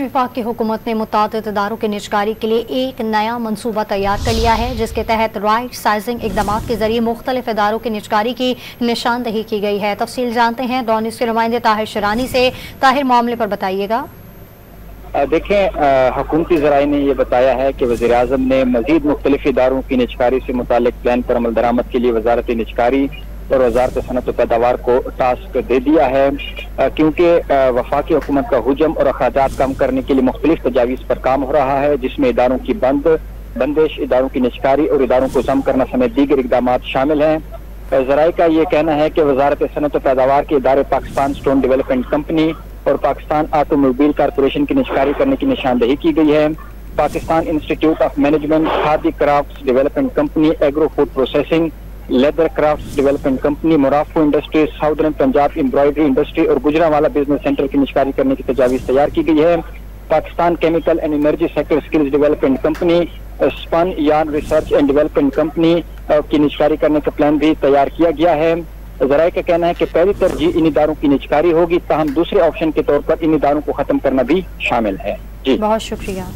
वफाकी हुकूमत ने मुतादिद इदारों की निजकारी के लिए एक नया मनसूबा तैयार कर लिया है, जिसके तहत राइट साइजिंग इकदाम के जरिए मुख्तलिफ इदारों की निजकारी की निशानदही की गई है। तफसील जानते हैं डॉन न्यूज़ के नुमाइंदे ताहिर शरानी से। ताहिर, मामले पर बताइएगा। देखें, हुकूमती ज़राए ने यह बताया है कि वज़ीर आज़म ने मज़ीद मुख्तलिफ इदारों की निजकारी से मुतालिक प्लान पर अमल दरामद के लिए वज़ारत निजकारी और वज़ारत सनअत व पैदावार को टास्क दे दिया है, क्योंकि वफाकी हुकूमत का हुजम और अखराजात कम करने के लिए मुख्तलिफ तजावीज़ पर काम हो रहा है, जिसमें इदारों की बंदिश, इदारों की निजकारी और इदारों को जम करना समेत दीगर इक़दाम शामिल हैं। ज़राए का ये कहना है कि वज़ारत सनअत व पैदावार के इदारे पाकिस्तान स्टोन डेवलपमेंट कंपनी और पाकिस्तान ऑटोमोबाइल कारपोरेशन की निजकारी करने की निशानदही की गई है। Pakistan institute of management, Khadi crafts development company, agro food processing, leather crafts development company, मोराफो industries, southern Punjab embroidery industry और गुजरांवाला बिजनेस सेंटर की निजकारी करने की तजावीज़ तैयार की गई है। Pakistan chemical and energy sector skills development company, spun yarn research and development company की निजकारी करने का प्लान भी तैयार किया गया है। ज़राए का कहना है कि पहली तरजीह इन इदारों की निजकारी होगी, ताहम दूसरे ऑप्शन के तौर पर इन इदारों को खत्म करना भी शामिल है। जी, बहुत शुक्रिया।